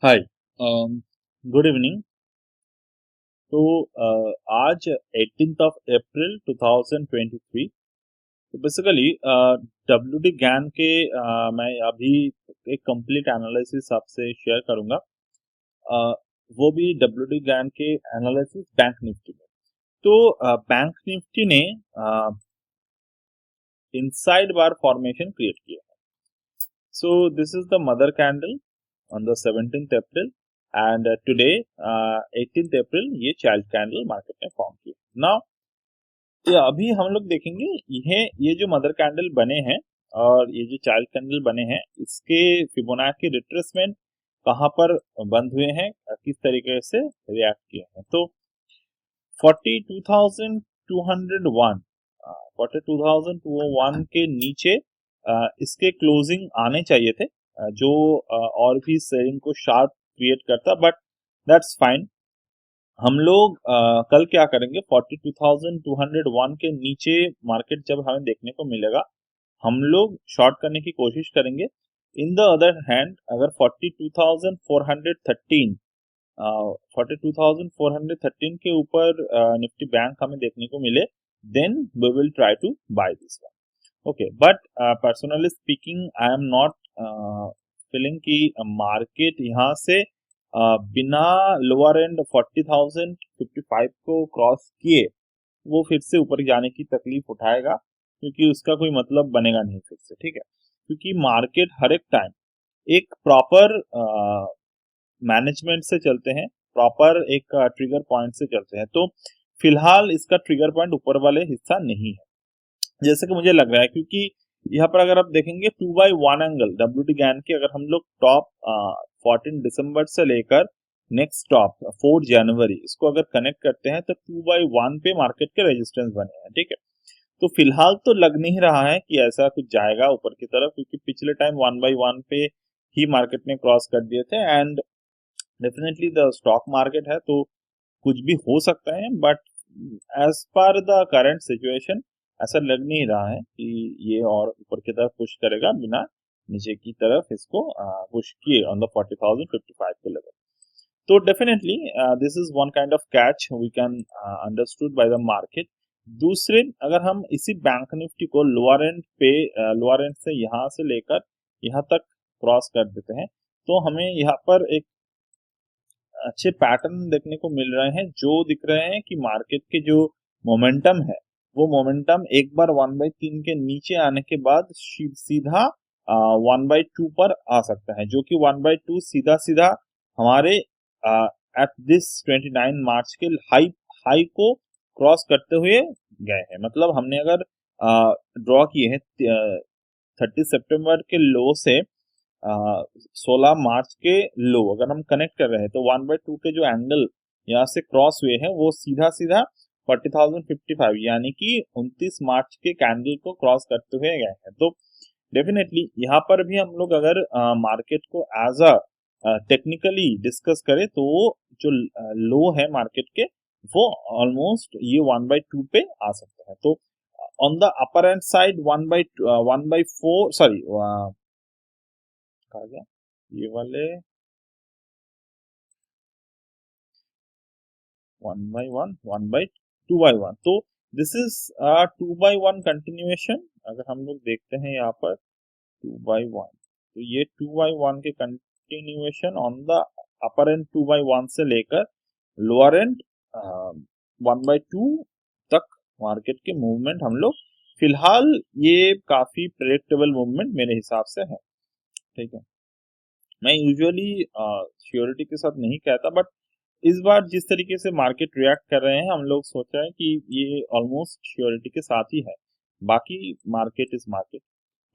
हाय। Good evening. तो आज 18th of April 2023। तो बेसिकली डब्ल्यू डी गैन के मैं अभी एक कंप्लीट एनालिसिस आपसे शेयर करूंगा। अ, वो भी डब्ल्यू डी गैन के एनालिसिस बैंक निफ्टी में। तो बैंक निफ्टी ने इनसाइड बार फॉर्मेशन क्रिएट किया। So this is the mother candle on the 17th April and today 18th April ये चाइल्ड कैंडल मार्केट ने फॉर्म किया। नाउ ये अभी हम लोग देखेंगे ये जो मदर कैंडल बने हैं और ये जो चाइल्ड कैंडल बने हैं इसके फिबोनाची रिट्रेसमेंट कहाँ पर बंद हुए हैं, किस तरीके से रिएक्ट किए हैं। तो 42,201 42,201 के नीचे इसके क्लोजिंग आने चाहिए थे, जो और भी सेलिंग को शार्प क्रिएट करता, बट दैट्स फाइन। हम लोग कल क्या करेंगे, 42,201 के नीचे मार्केट जब हमें देखने को मिलेगा हम लोग शॉर्ट करने की कोशिश करेंगे। इन द अदर हैंड अगर 42,413 42,413 के ऊपर निफ्टी बैंक हमें देखने को मिले, then we will try to buy this one. Okay, but personally speaking I am not feeling कि मार्केट यहाँ से बिना लोअर एंड 40,055 को क्रॉस किए वो फिर से ऊपर जाने की तकलीफ उठाएगा, क्योंकि उसका कोई मतलब बनेगा नहीं फिर से। ठीक है, क्योंकि मार्केट हर एक टाइम एक प्रॉपर मैनेजमेंट से चलते हैं, प्रॉपर एक ट्रिगर पॉइंट से चलते हैं। तो फिलहाल इसका ट्रिगर पॉइंट ऊपर वाले हिस्सा नहीं है जैसे कि मुझे लग रहा है, क्योंकि यहाँ पर अगर आप देखेंगे 2x1 angle W T gain की, अगर हम लोग टॉप 14 दिसंबर से लेकर नेक्स्ट टॉप 4 जनवरी इसको अगर कनेक्ट करते हैं तो 2x1 पे मार्केट के रेजिस्टेंस बने हैं। ठीक है, तो फिलहाल तो लग नहीं रहा है कि ऐसा कुछ जाएगा ऊपर की तरफ, क्योंकि पिछले टाइम 1x1 पे ही मार्केट ने क्रॉस कर दिए थे and definitely the stock market है तो कुछ भी हो सकता है, but as per the current situation ऐसा लग नहीं रहा है कि ये और ऊपर की तरफ पुश करेगा बिना नीचे की तरफ इसको पुश किए ऑन द 40,055 के लेवल। तो definitely this is one kind of catch we can understood by the market. दूसरे, अगर हम इसी बैंक निफ्टी को लोअर एंड पे लोअर एंड से यहाँ से लेकर यहाँ तक क्रॉस कर देते हैं तो हमें यहाँ पर एक अच्छे पैटर्न देखने को मिल रहे हैं, जो दिख रहे हैं कि मार्केट के जो मोमेंटम है वो मोमेंटम एक बार 1/3 के नीचे आने के बाद सीधा 1/2 पर आ सकता है, जो कि 1/2 सीधा सीधा हमारे एट दिस 29 मार्च के हाई हाई को क्रॉस करते हुए गए हैं। मतलब हमने अगर ड्रॉ किए हैं 30 सितंबर के लो से 16 मार्च के लो अगर हम कनेक्ट कर रहे हैं तो 1/2 के जो एंगल यहाँ से क्रॉस हुए हैं वो सीधा सीधा 40,055 यानी कि 29 मार्च के कैंडल को क्रॉस करते हुए गए हैं। तो डेफिनेटली यहाँ पर भी हम लोग अगर मार्केट को एज अ टेक्निकली डिस्कस करें तो जो लो है मार्केट के वो ऑलमोस्ट ये 1/2 पे आ सकता है। तो on the upper and side 1/4 sorry कहा गया ये वाले 1/1 1/2/1, तो दिस इज 2/1 कंटिन्यूएशन। अगर हम लोग देखते हैं यहाँ पर 2/1, तो ये 2/1 के continuation on the upper and 2/1 से लेकर लोअर एंड 1/2 तक मार्केट के मूवमेंट हम लोग फिलहाल ये काफी प्रेडिक्टेबल मूवमेंट मेरे हिसाब से है। ठीक है, मैं यूजुअली श्योरिटी के साथ नहीं कहता, बट इस बार जिस तरीके से मार्केट रिएक्ट कर रहे हैं हम लोग सोच रहे हैं कि ये ऑलमोस्ट श्योरिटी के साथ ही है। बाकी मार्केट इज मार्केट,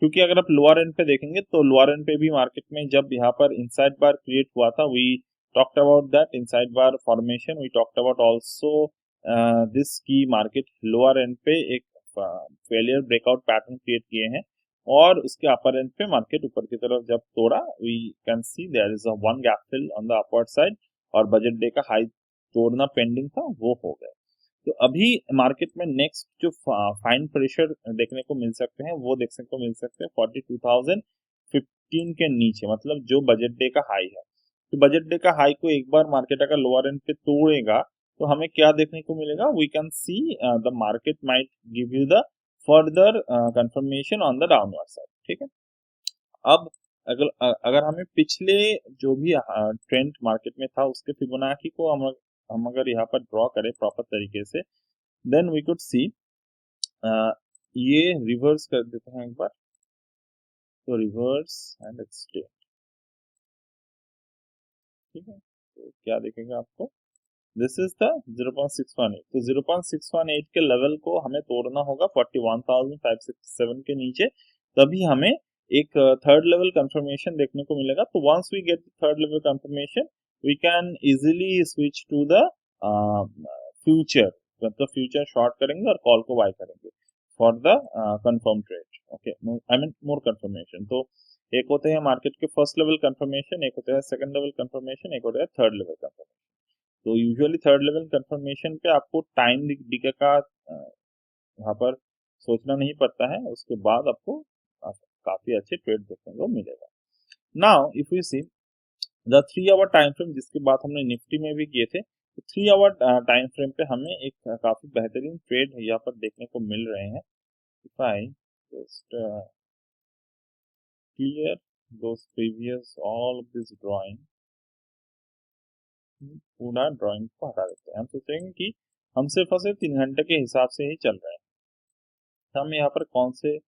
क्योंकि अगर आप लोअर एंड पे देखेंगे तो लोअर एंड पे भी मार्केट में जब यहाँ पर इनसाइड बार क्रिएट हुआ था, we talked about that inside bar formation, we talked about also this की मार्केट लोअर एंड पे एक फेलियर ब्रेकआउट पैटर्न क्रिएट किए हैं और उसके अपर एंड पे मार्केट ऊपर की तरफ जब तोड़ा, we can see there is a one gap fill on the upward side और बजट डे का हाई तोड़ना पेंडिंग था वो हो गया। तो अभी मार्केट में नेक्स्ट जो फाइन प्रेशर देखने को मिल सकते हैं वो देखने को मिल सकते हैं 42,015 के नीचे, मतलब जो बजट डे का हाई है। तो बजट डे का हाई को एक बार मार्केट अगर लोअर एंड पे तोड़ेगा तो हमें क्या देखने को मिलेगा, we can see the market might give you the further confirmation on the downward side. ठीक है, अब अगर हमें पिछले जो भी ट्रेंड मार्केट में था उसके फिबोनाची को हम अगर यहाँ पर ड्रॉ करें प्रॉपर तरीके से, देन वी कुड सी, ये रिवर्स कर देते हैं एक बार, तो रिवर्स एंड एक्सटेंड। ठीक है, तो क्या देखेंगे आपको, दिस इज द 0.618, तो 0.618 के लेवल को हमें तोड़ना होगा 41,567 के नीचे, तभी हमें एक थर्ड लेवल कंफर्मेशन देखने को मिलेगा। तो once we get third level confirmation we can easily switch to the future, मतलब फ्यूचर शॉर्ट करेंगे और कॉल को बाय करेंगे for the confirm trade. Okay, I mean more confirmation. तो एक होते हैं मार्केट के फर्स्ट लेवल कंफर्मेशन, एक होता है सेकंड लेवल कंफर्मेशन, एक होता है थर्ड लेवल कंफर्मेशन। तो यूजुअली थर्ड लेवल कंफर्मेशन पे आपको टाइम डिके का वहाँ पर सोचना नहीं पड़ता है, उसके बाद आपको काफी अच्छे ट्रेड देखने को मिलेगा। Now if you see the 3 hour time frame, जिसकी बात हमने निफ्टी में भी किए थे, तो 3 आवर टाइम फ्रेम पे हमें एक काफी बेहतरीन ट्रेड यहाँ पर देखने को मिल रहे हैं। If I just clear those previous all of this drawing, पूरा ड्राइंग को हटा देते हैं। हम सोचेंगे कि हम सिर्फ और सिर्फ 3 घंटे के हिसाब से ही चल रहे हैं, तो हमें यहाँ पर कौन से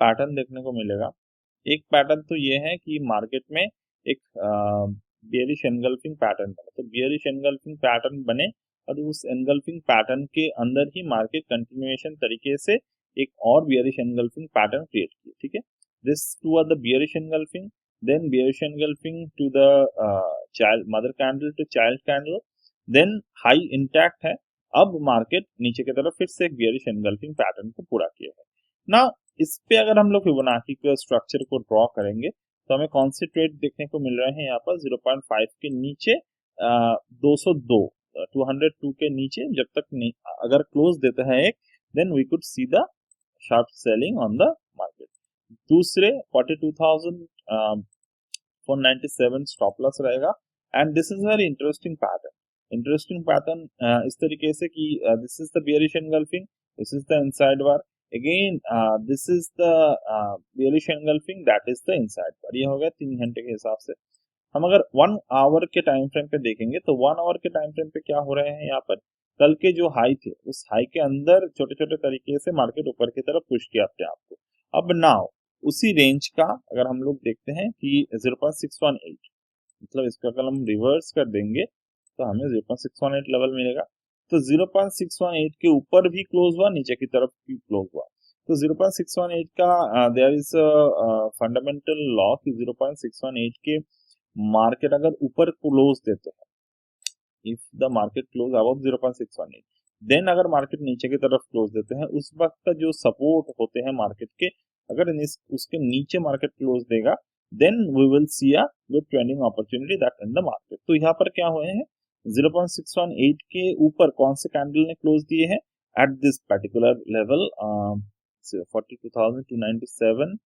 पैटर्न देखने को मिलेगा। एक पैटर्न तो ये है कि मार्केट में एक बियरिश एनगल्फिंग पैटर्न बने, तो बियरिश एनगल्फिंग पैटर्न बने और उस एनगल्फिंग पैटर्न के अंदर ही मार्केट कंटिन्यूएशन तरीके से एक और बियरिश एनगल्फिंग पैटर्न क्रिएट किए। ठीक है, this two are the bearish engulfing, then bearish engulfing to the child mother candle to child candle, then high intact है। अब मार्केट नीचे की तरफ फिर से एक बियरिश एनगल्फिंग पैटर्न को पूरा किया है ना। इस पे अगर हम लोग फिबोनाची के स्ट्रक्चर को ड्रॉ करेंगे तो हमें कौन से ट्रेड देखने को मिल रहे हैं यहाँ पर, 0.5 के नीचे 202 202 के नीचे जब तक नहीं अगर क्लोज देता है एक, then we could see the sharp selling on the market. दूसरे 42,497 स्टॉप लॉस रहेगा, and this is very interesting pattern इस तरीके से कि this is the bearish engulfing, this is the inside bar, again this is the bearish engulfing, that is the inside bar. ये हो गया 3 घंटे के हिसाब से। हम अगर 1 आवर के टाइम फ्रेम पे देखेंगे तो 1 आवर के टाइम फ्रेम पे क्या हो रहे हैं, यहाँ पर कल के जो हाई थे उस हाई के अंदर छोटे छोटे तरीके से मार्केट ऊपर की तरफ पुश किया अपने आप को। अब नाउ उसी रेंज का अगर हम लोग देखते हैं कि 0.618, मतलब इसका अगर हम रिवर्स कर देंगे तो हमें 0.618 लेवल मिलेगा। तो 0.618 के ऊपर भी क्लोज हुआ, नीचे की तरफ भी क्लोज हुआ। तो 0.618 का देयर इज फंडामेंटल लॉ कि 0.618 के मार्केट अगर ऊपर क्लोज देते हैं, if the market close above 0.618, then अगर मार्केट नीचे की तरफ क्लोज देते हैं, उस वक्त का जो सपोर्ट होते हैं मार्केट के, अगर उसके नीचे मार्केट क्लोज देगा, then we will see a good trending opportunity that in the market. तो यहाँ पर क्या हुए हैं, 0.618 के ऊपर कौन से कैंडल ने क्लोज दिए हैं at this particular level 42,297,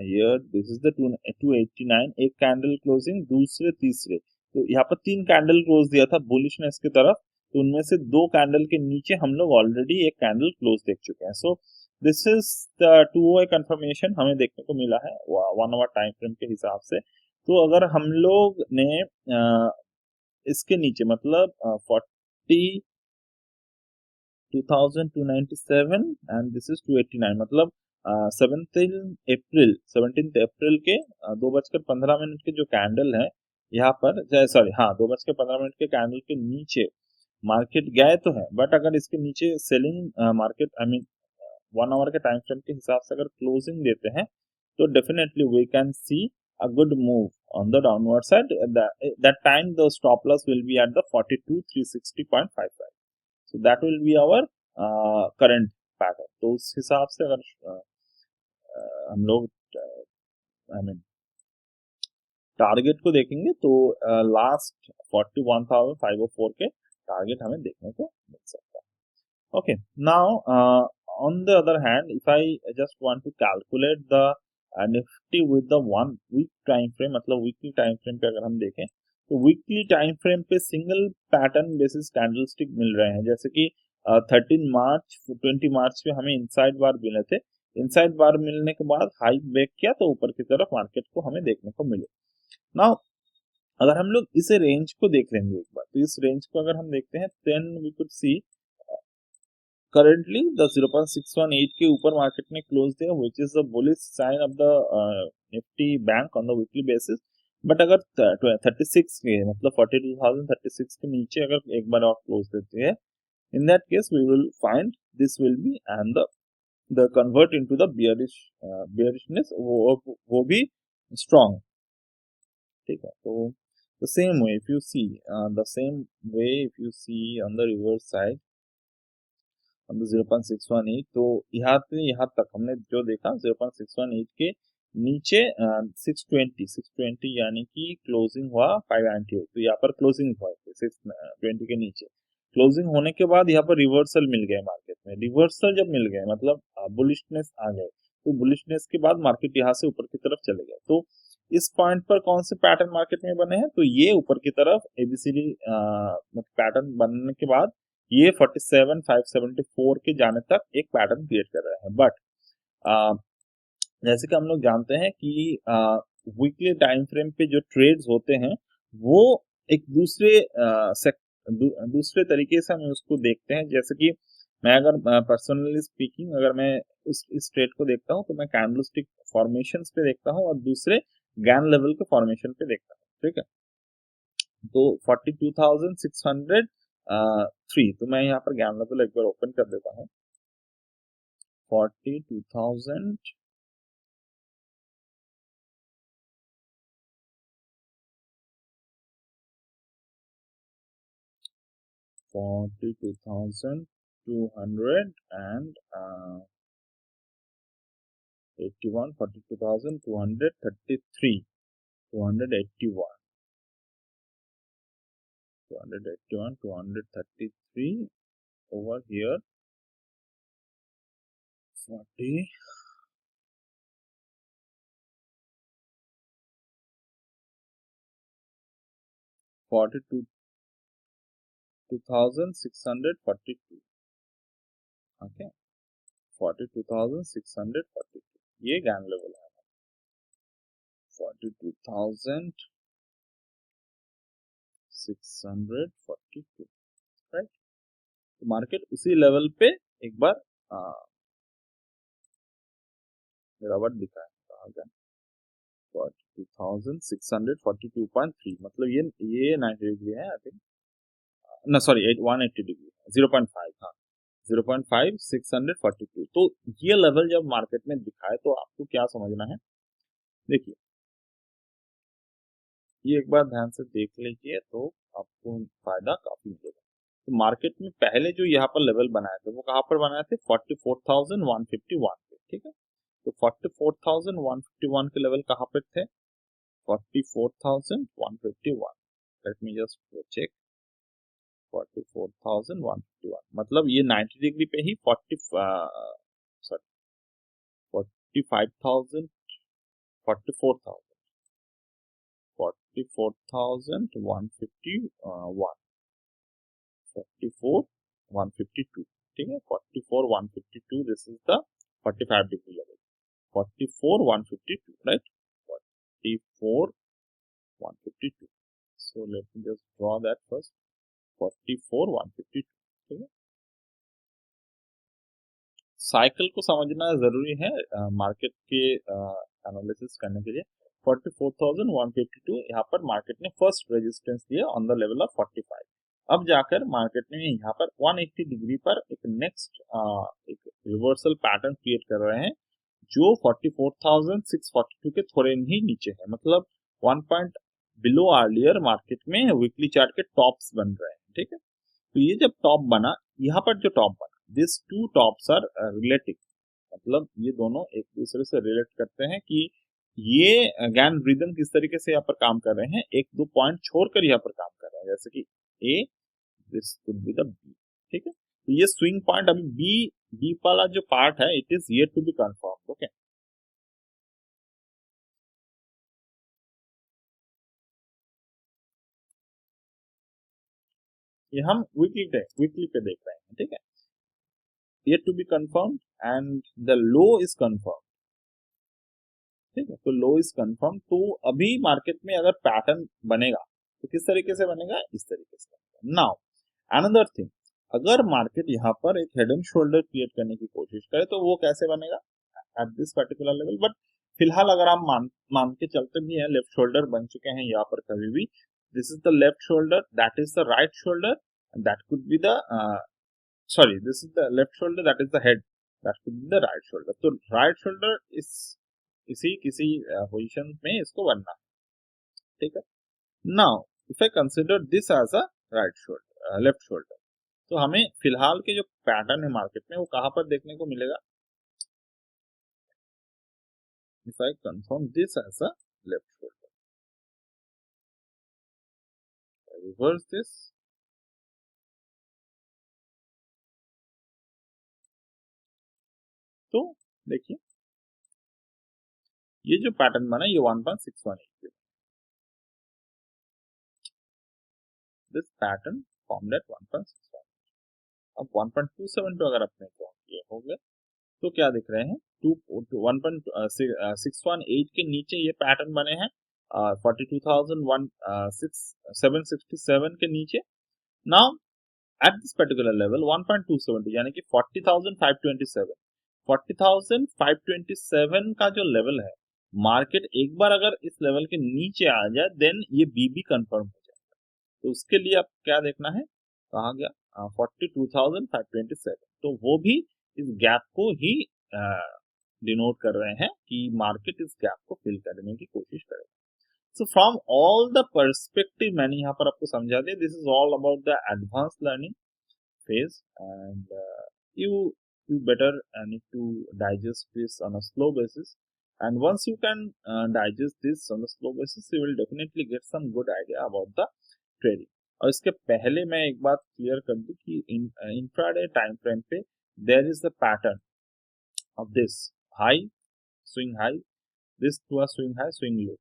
here this is the 289, एक कैंडल क्लोजिंग, दूसरे तीसरे, तो यहाँ पर 3 कैंडल क्लोज दिया था बुलिशनेस की तरफ, तो उनमें से 2 कैंडल के नीचे हम लोग ऑलरेडी एक कैंडल क्लोज देख चुके हैं। So this is the 2 confirmation हमें देखने को मिला है 1 आवर टाइम फ्रेम के हिसाब से। तो अगर हम लोग ने इसके नीचे मतलब 42,297 एंड दिस इज 289, मतलब 17 अप्रैल के 2:15 के जो कैंडल है यहाँ पर, सॉरी हाँ 2:15 के कैंडल के नीचे मार्केट गए तो है, बट अगर इसके नीचे selling market I mean 1 hour के टाइम फ्रेम के हिसाब से अगर क्लोजिंग देते हैं तो definitely we can see a good move on the downward side. That time the stop loss will be at the 42,360.55, so that will be our current pattern। तो उस हिसाब से अगर हम लोग आई मीन टारगेट को देखेंगे तो लास्ट 41,504 के टारगेट हमें देखने को मिल सकता है। Okay, now on the other hand, if I just want to calculate the Nifty with the 1 week time frame, मतलब वीकली टाइम फ्रेम पे अगर हम देखें तो वीकली टाइम फ्रेम पे सिंगल पैटर्न बेसिस कैंडलस्टिक मिल रहे हैं, जैसे कि 13 मार्च 20 मार्च पे हमें इनसाइड बार मिले थे। इनसाइड बार मिलने के बाद हाई ब्रेक किया तो ऊपर की तरफ मार्केट को हमें देखने को मिले। नाउ अगर हम लोग इस रेंज को देख लेंगे एक बार, तो इस रेंज को अगर हम देखते हैं then we could see currently the 0.618 के ऊपर मार्केट ने क्लोज दिया, which is the bullish sign of the Nifty bank on the weekly basis। But अगर 36 के मतलब 42,036 के नीचे अगर एक बार और क्लोज देते हैं, in that case we will find this will be and the convert into the bearishness, वो भी strong, ठीक है। तो the same way if you see the same way if you see on the reverse side 0.618, तो यहाँ से यहाँ तक हमने जो देखा 0.618 के नीचे 620 यानी कि क्लोजिंग हुआ 598, तो यहाँ पर क्लोजिंग हुआ 620 के नीचे। क्लोजिंग होने के बाद यहाँ पर रिवर्सल मिल गए मार्केट में, रिवर्सल जब मिल गए मतलब बुलिशनेस आ गए, तो बुलिशनेस के बाद मार्केट यहाँ से ऊपर की तरफ चले गए। तो इस पॉइंट पर कौन से पैटर्न मार्केट में बने हैं, तो ये ऊपर की तरफ एबीसीडी पैटर्न बनने के बाद ये 47,574 के जाने तक एक पैटर्न क्रिएट कर रहे हैं। बट जैसे कि हम लोग जानते हैं कि वीकली टाइम फ्रेम पे जो ट्रेड्स होते हैं वो एक दूसरे तरीके से हम उसको देखते हैं। जैसे कि मैं अगर पर्सनली स्पीकिंग अगर मैं इस ट्रेड को देखता हूँ तो मैं कैंडलस्टिक फॉर्मेशंस पे देखता हूँ और दूसरे गैन लेवल के फॉर्मेशन पे देखता हूँ, ठीक है। तो 42,603, तो मैं यहाँ पर गैन लेवल एक बार ओपन कर देता हूँ। 42,000 42,200 and 81, 42,233, 281, 233 over here 40, 42,642, ओके 42,642 ये गैन लेवल है। 42,642, राइट। तो मार्केट उसी लेवल पे एक बार गिरावट दिखा है, 42,642.3, मतलब ये 90 डिग्री है आई थिंक, ना सॉरी 180 डिग्री, 0.5, हाँ 0.5 642। तो ये लेवल जब मार्केट में दिखाए तो आपको क्या समझना है, देखिए ये एक बार ध्यान से देख लीजिए तो आपको फायदा काफी मिलेगा। तो मार्केट में पहले जो यहाँ पर लेवल बनाए थे वो कहाँ पर बनाए थे, 44,151 पे, ठीक है। तो 44,151 के लेवल कहाँ पे थे, 44,151, लेट मी जस्ट चेक, 44,151 मतलब ये 90 डिग्री पे ही 45,000 44,000 44,151 44,152, ठीक है। 44,152 this is the 45 degree level, 44,152, right, 44,152। So let me just draw that first, 44,152, ठीक है। साइकिल को समझना जरूरी है मार्केट के एनालिसिस करने के लिए। 44,152 यहाँ पर मार्केट ने फर्स्ट रेजिस्टेंस दिया ऑन द लेवल ऑफ 45। अब जाकर मार्केट ने यहाँ पर 180 डिग्री पर एक नेक्स्ट एक रिवर्सल पैटर्न क्रिएट कर रहे हैं जो 44,642 के थोड़े ही नीचे है, मतलब 1 पॉइंट बिलो अर्लियर मार्केट में वीकली चार्ट के टॉप्स बन रहे हैं, ठीक है। तो ये जब टॉप बना, यहाँ पर जो टॉप बना, this two tops are relative, मतलब ये दोनों एक दूसरे से रिलेट करते हैं कि ये गैन रिदम किस तरीके से यहाँ पर काम कर रहे हैं, एक दो पॉइंट छोड़कर यहाँ पर काम कर रहे हैं, जैसे कि a this could be the B, ठीक है। तो ये स्विंग पॉइंट अभी बी वाला जो पार्ट है it is yet to be confirm, okay. ये हम वीकली पे देख रहे हैं, ठीक है। yet to be confirmed and the low is confirmed, ठीक है। तो लो इज कंफर्म, तो अभी मार्केट में अगर पैटर्न बनेगा तो किस तरीके से बनेगा, इस तरीके से बनेगा। नाउ अनदर थिंग, अगर मार्केट यहाँ पर एक हेड एंड शोल्डर क्रिएट करने की कोशिश करे तो वो कैसे बनेगा at this particular level. But फिलहाल अगर हम मान के चलते भी हैं लेफ्ट शोल्डर बन चुके हैं यहाँ पर कभी भी, this is the left shoulder, that is the right shoulder, that could be the sorry, this is the left shoulder, that is the head, that could be the right shoulder। तो right shoulder इस किसी किसी position में इसको बनना, ठीक है। Now if I consider this as a right shoulder, left shoulder, तो हमें फिलहाल के जो पैटर्न है मार्केट में वो कहां पर देखने को मिलेगा, if I confirm this as a left shoulder, reverse this, तो देखिए ये जो पैटर्न बना ये 1.618, दिस पैटर्न फॉर्म्ड एट 1.618। अब 1.27 पे अगर अपने को ये हो गया तो क्या दिख रहे हैं, 1.618 के नीचे ये पैटर्न बने हैं 42,767 के नीचे। Now at this particular level 1.270 यानी कि 40,527, 40,527 का जो लेवल है, मार्केट एक बार अगर इस लेवल के नीचे आ जाए देन ये बीबी कंफर्म हो जाए। तो उसके लिए अब क्या देखना है, कहा गया 42,527, तो वो भी इस गैप को ही डिनोट कर रहे हैं कि मार्केट इस गैप को फिल करने की कोशिश करेगा। So from all the perspective मैंने यहाँ पर आपको समझा दिया, this is all about the advance learning phase and you better need to digest this on a slow basis, and once you can digest this on a slow basis you will definitely get some good idea about the trading। और इसके पहले मैं एक बात clear कर दूं कि intraday time frame पे there is the pattern of this high, swing high, this to a swing high, swing low,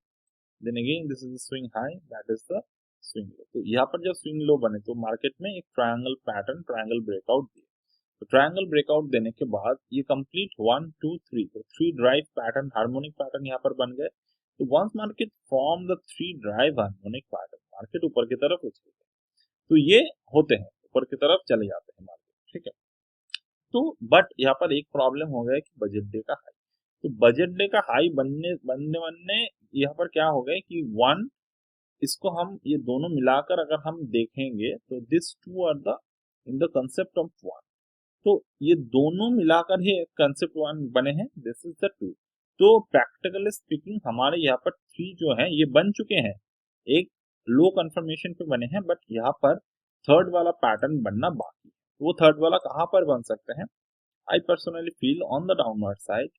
then again this is the swing high, that is the swing low। तो यहाँ पर जब swing low बने तो market में एक triangle pattern, triangle breakout दिए, तो ट्रायंगल ब्रेकआउट देने के बाद ये कंप्लीट 1 2 3, तो 3 ड्राइव पैटर्न, हार्मोनिक पैटर्न यहाँ पर बन गए। तो once market form the 3 drive harmonic pattern, market ऊपर की तरफ उछल गए, तो ये होते हैं ऊपर की तरफ चले जाते हैं मार्केट, ठीक है। तो बट यहाँ पर एक प्रॉब्लम हो गया कि बजट डे का हाई, तो बजट डे का हाई बनने बनने बनने यहाँ पर क्या हो गया कि वन, इसको हम ये दोनों मिलाकर अगर हम देखेंगे तो this two are the in the concept of one, तो ये दोनों मिलाकर ही कंसेप्ट वन बने हैं, दिस इज द टू। तो प्रैक्टिकली स्पीकिंग हमारे यहाँ पर थ्री जो है ये बन चुके हैं, एक लो कंफर्मेशन पे बने हैं, बट यहाँ पर थर्ड वाला पैटर्न बनना बाकी है। वो थर्ड वाला कहाँ पर बन सकते हैं, I personally feel on the downward side,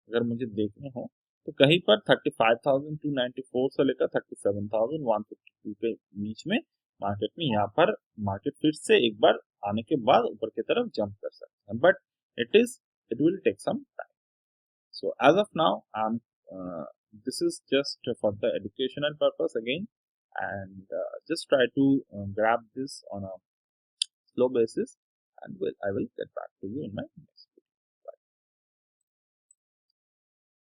अगर मुझे देखने हो तो कहीं पर 35,294 से लेकर 37,152 के बीच में मार्केट में यहाँ पर मार्केट फिर से एक बार आने के बाद ऊपर की तरफ जंप कर सकते हैं, but it will take some time. So as of now I am this is just for the educational purpose again, and just try to grab this on a slow basis, and I will get back to you in my